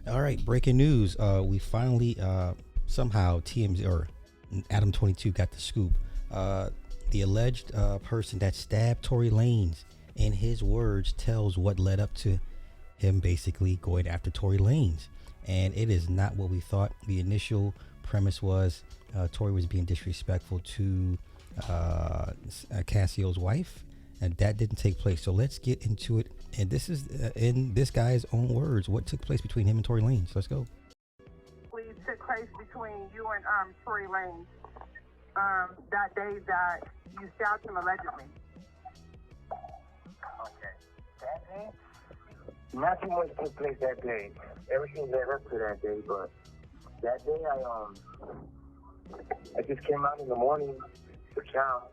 All right, breaking news. We finally somehow TMZ or Adam 22 got the scoop. The alleged person that stabbed Tory Lanez, in his words, tells what led up to him basically going after Tory Lanez. And it is not what we thought. The initial premise was Tory was being disrespectful to Casio's wife, and that didn't take place. So let's get into it. And this is in this guy's own words what took place between him and Tory Lanez. Let's go. Took place between you and Tory Lanez that day that you stabbed him allegedly. Okay. That day? Nothing much took place that day. Everything led up to that day, but that day I just came out in the morning to Cal,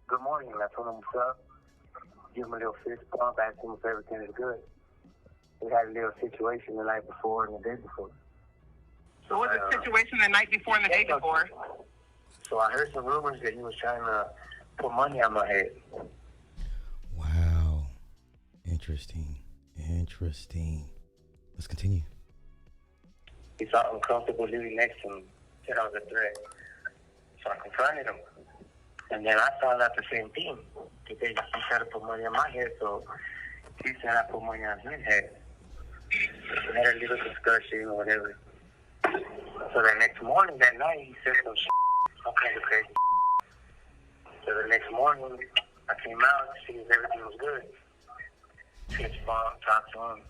good morning, and I told him what's up. Give him a little fist bump, asked him if everything is good. We had a little situation the night before and the day before. So what was the situation the night before and the day before? So I heard some rumors that he was trying to put money on my head. Wow. Interesting. Let's continue. He felt uncomfortable living next to him. Said I was a threat. So I confronted him. And then I found out the same thing. He tried to put money on my head, so he said I put money on his head. We had a little discussion or whatever. So the next morning, that night, he said some shit. All kinds of crazy. So the next morning, I came out to see if everything was good. His mom talked to him.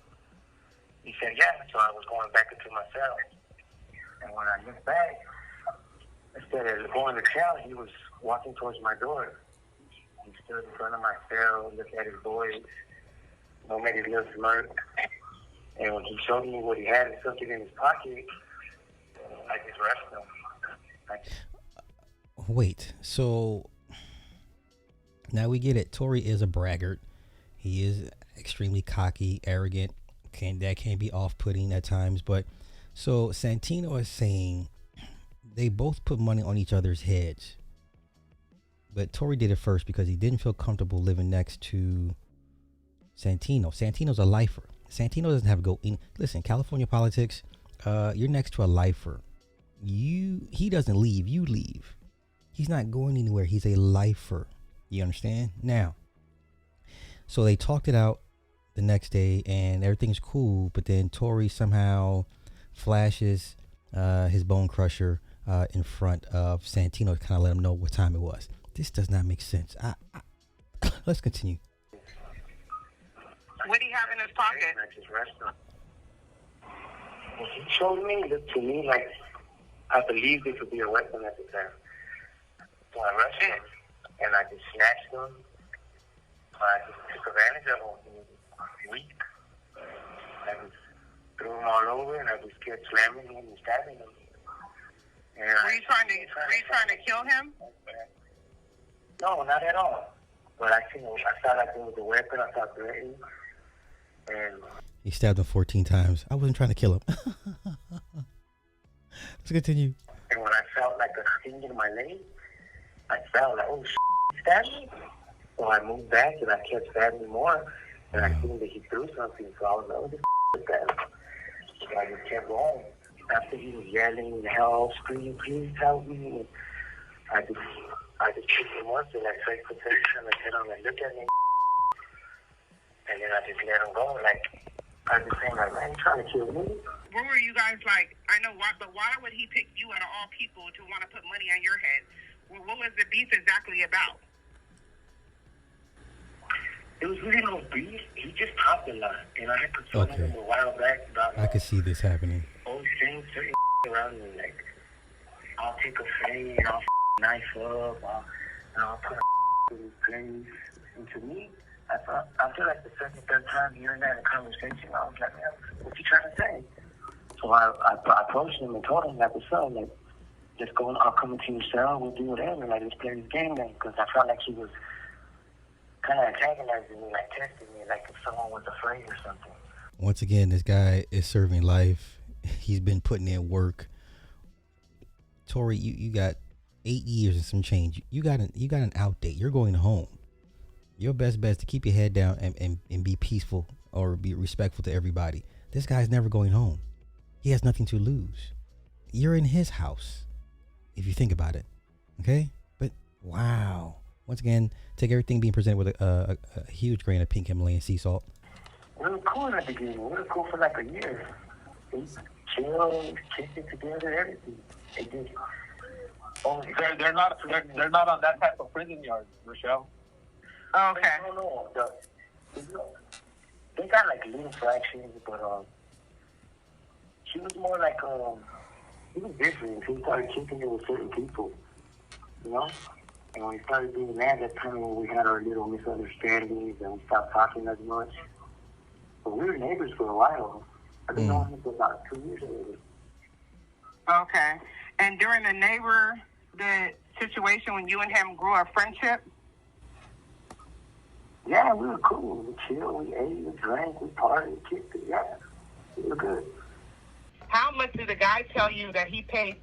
He said, yeah. So I was going back into my cell. And when I looked back, instead of going to cell, he was walking towards my door. He stood in front of my cell, looked at his boys, made his little smirk. And when he showed me what he had and something in his pocket, I just rushed him. Wait, so now we get it. Tory is a braggart. He is extremely cocky, arrogant. That can be off-putting at times. But so Santino is saying they both put money on each other's heads. But Tory did it first because he didn't feel comfortable living next to Santino. Santino's a lifer. Santino doesn't have to go in. Listen, California politics, you're next to a lifer. He doesn't leave, you leave. He's not going anywhere. He's a lifer. You understand? Now, so they talked it out the next day and everything's cool, but then Tory somehow flashes his bone crusher in front of Santino to kind of let him know what time it was. This does not make sense. Let's continue. What do you have in his pocket? I just rushed him. What he showed me looked to me like I believed it could be a weapon at the time. So I rushed him and I just snatched him. I just took advantage of him. He was weak. I just threw him all over and I just kept slamming him and stabbing him. And were you trying to kill him? No, not at all. But I felt like it was a weapon. I felt threatened. And he stabbed him 14 times. I wasn't trying to kill him. Let's continue. And when I felt like a sting in my leg, I felt like, oh, he stabbed me. So I moved back and I kept stabbing more. And I seen that he threw something. So I was like, what the is that? So I just kept going. After he was yelling, help, screaming, please help me. I just picked him up in that fake protection and said, I'm like, look at me. And then I just let him go. Like, I was just saying, like, man, you trying to kill me? What were you guys like? I know why, but why would he pick you out of all people to want to put money on your head? Well, what was the beef exactly about? It was really no beef. He just talked a lot. And I had confronted him a while back about I could see this happening. always saying certain around me. Like, I'll take a fade, I'll knife up, I'll put a in his place. And to me, I feel like the second, third time hearing that in a conversation, I was like, man, what you trying to say? So I approached him and told him, like, what's up? Like, just go, I'll come into your cell, we'll do whatever. Like, let's play this game then. Because I felt like he was kind of antagonizing me, like testing me, like if someone was afraid or something. Once again, this guy is serving life. He's been putting in work. Tory, you got 8 years and some change. You got an out date. You're going home. Your best bet is to keep your head down and be peaceful or be respectful to everybody. This guy's never going home. He has nothing to lose. You're in his house, if you think about it. Okay? But wow. Once again, take everything being presented with a huge grain of pink Himalayan sea salt. We were cool in the beginning. We were cool for like a year. We chilled, kicked it together, everything. They just they're not on that type of prison yard, Rochelle. Okay. No. They got like little fractions, but she was more like he was different. He started kicking it with certain people, you know. And when we started doing that, that's kind of when we had our little misunderstandings and we stopped talking as much. But we were neighbors for a while. I've been knowing him for about 2 years already. Okay. And during the situation when you and him grew a friendship? Yeah, we were cool. We chilled, we ate, we drank, we partied, we kicked it. Yeah, we were good. How much did the guy tell you that he paid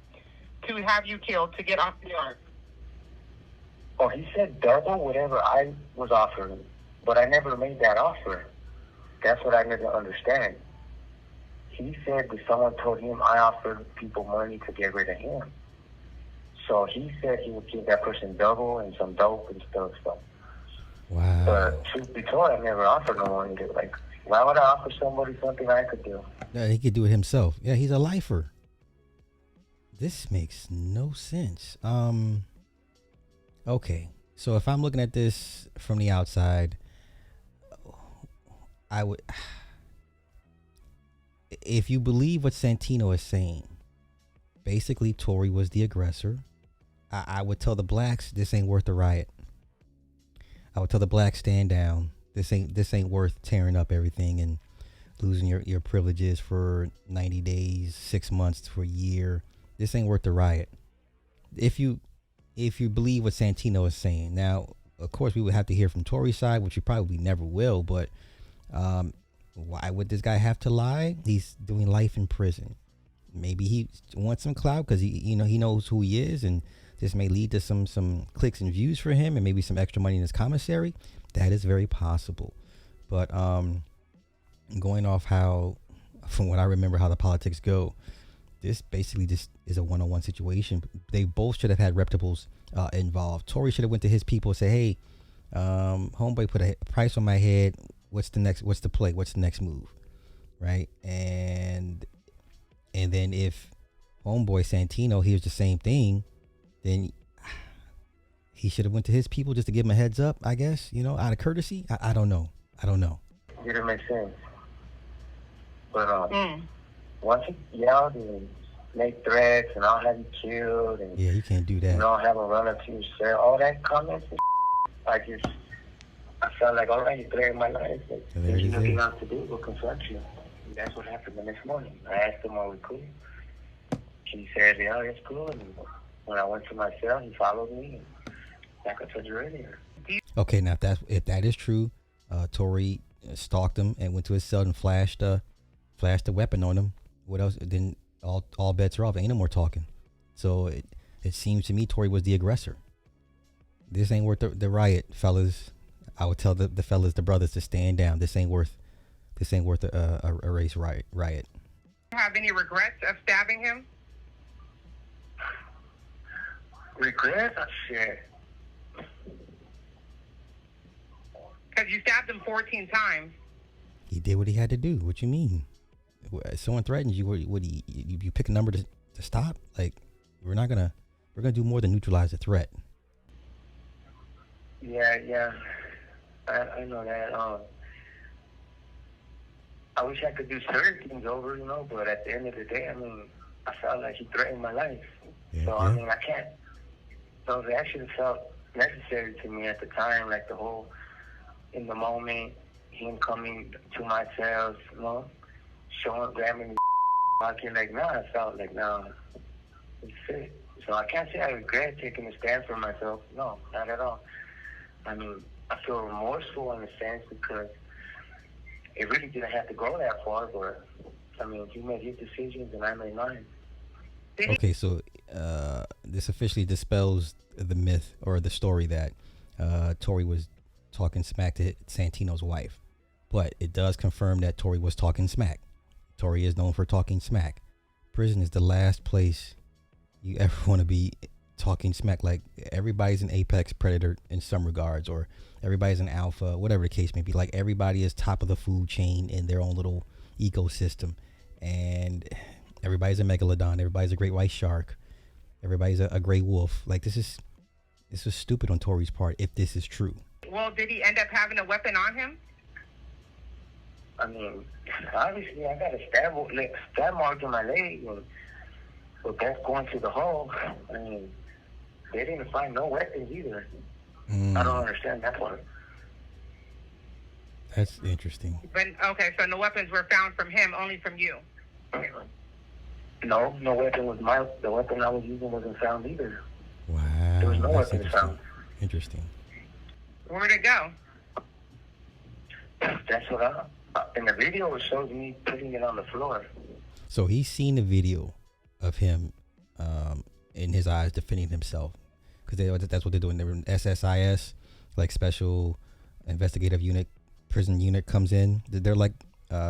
to have you killed to get off the yard? Oh, he said double whatever I was offering, but I never made that offer. That's what I never understand. He said that someone told him I offered people money to get rid of him. So he said he would give that person double and some dope and stuff. So. Wow. But truth be told, I never offered no money. Like, why would I offer somebody something I could do? Yeah, he could do it himself. Yeah, he's a lifer. This makes no sense. Okay, so if I'm looking at this from the outside, I would, if you believe what Santino is saying, basically Tory was the aggressor. I would tell the blacks this ain't worth the riot. I would tell the blacks stand down. This ain't worth tearing up everything and losing your privileges for 90 days, 6 months to a year. This ain't worth the riot. If you believe what Santino is saying. Now, of course, we would have to hear from Tory's side, which you probably never will, but why would this guy have to lie? He's doing life in prison. Maybe he wants some clout because he knows who he is, and this may lead to some clicks and views for him and maybe some extra money in his commissary. That is very possible. But going off from what I remember how the politics go, this basically just is a one-on-one situation. They both should have had reputables involved. Tory should have went to his people and said, hey, homeboy put a price on my head. What's the play? What's the next move? Right? And then if homeboy Santino hears the same thing, then he should have went to his people just to give him a heads up, I guess, out of courtesy. I don't know. It didn't make sense. But once he yelled and make threats and I'll have you killed and yeah, you can't do that. I'll have a run up to your cell, all that comments and I felt like, all right, you threatened my life. Like, there's nothing else to do but confront you. And that's what happened the next morning. I asked him, are we cool? He said, yeah, it's cool. And when I went to my cell, he followed me. And like I told you earlier. Okay, now if that is true, Tory stalked him and went to his cell and flashed a weapon on him. What else? Then all bets are off. Ain't no more talking. So it seems to me Tory was the aggressor. This ain't worth the riot, fellas. I would tell the fellas, the brothers, to stand down. This ain't worth a race riot. Do you have any regrets of stabbing him? Regrets? Oh, shit. Because you stabbed him 14 times. He did what he had to do. What you mean? If someone threatens you, you pick a number to stop? Like, we're gonna do more than neutralize the threat. Yeah. I know that. I wish I could do certain things over, but at the end of the day, I felt like he threatened my life. Yeah, I can't. So it actually felt necessary to me at the time, like the whole, in the moment, him coming to my cells, grabbing me, talking like, I felt like, it's fit. So I can't say I regret taking a stand for myself. No, not at all. I feel remorseful in a sense because it really didn't have to go that far, but he made his decisions and I made mine. Okay, so this officially dispels the myth or the story that Tory was talking smack to Santino's wife, but it does confirm that Tory was talking smack. Tory is known for talking smack. Prison is the last place you ever want to be talking smack. Like, everybody's an apex predator in some regards, or everybody's an alpha, whatever the case may be. Like, everybody is top of the food chain in their own little ecosystem, and everybody's a megalodon, everybody's a great white shark, everybody's a gray wolf. Like, this is stupid on Tory's part if this is true. Well, did he end up having a weapon on him? I mean, obviously, I got a stab mark in my leg, and with both going to the hole. I mean, they didn't find no weapons either. I don't understand that part. That's interesting. But okay, so no weapons were found from him, only from you. No weapon was the weapon I was using wasn't found either. Wow. There was no weapon found. Interesting. Where'd it go? That's what in the video it shows me putting it on the floor. So he's seen the video of him in his eyes defending himself, because that's what they're doing. They're in SSIS, like Special Investigative Unit, prison unit comes in. They're like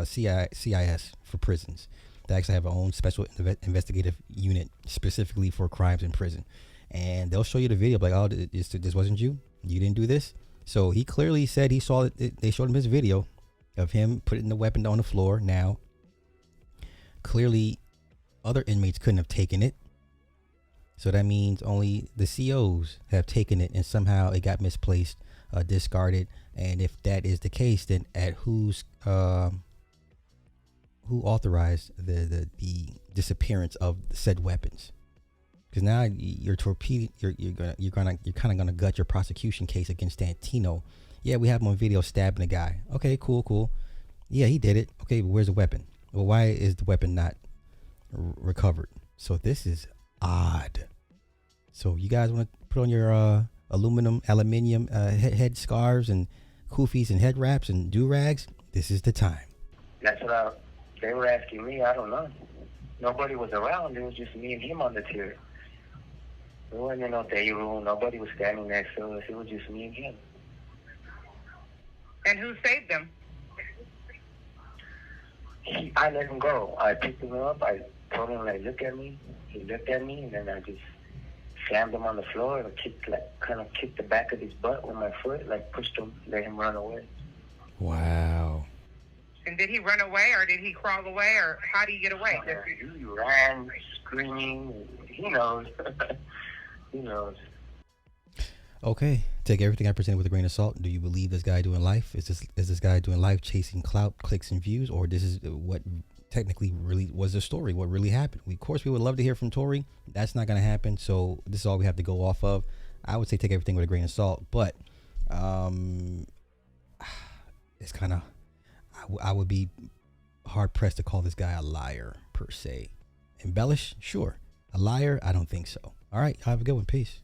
CIS for prisons. They actually have their own special investigative unit specifically for crimes in prison, and they'll show you the video like, oh, this wasn't you didn't do this. So he clearly said he saw it. They showed him his video of him putting the weapon on the floor. Now, clearly, other inmates couldn't have taken it. So that means only the COs have taken it, and somehow it got misplaced, discarded. And if that is the case, then at who authorized the disappearance of said weapons? Because now you're kind of gonna gut your prosecution case against Santino. Yeah, we have him on video stabbing a guy. Okay, cool. Yeah, he did it. Okay, but where's the weapon? Well, why is the weapon not recovered? So this is odd. So you guys want to put on your aluminium head scarves and kufis and head wraps and do-rags? This is the time. That's what they were asking me. I don't know. Nobody was around. It was just me and him on the tier. There wasn't no day room. Nobody was standing next to us. It was just me and him. And who saved him? I let him go. I picked him up. I told him, like, look at me. He looked at me, and then I just slammed him on the floor and kind of kicked the back of his butt with my foot, like pushed him, let him run away. Wow. And did he run away, or did he crawl away, or how did he get away? He ran, screaming. He knows. He knows. Okay, take everything I presented with a grain of salt. Do you believe this guy doing life? Is this guy doing life chasing clout, clicks, and views, or this is what technically really was the story? What really happened? Of course, we would love to hear from Tory. That's not going to happen. So this is all we have to go off of. I would say take everything with a grain of salt, but it's kind of I would be hard pressed to call this guy a liar per se. Embellish, sure. A liar, I don't think so. All right, have a good one. Peace.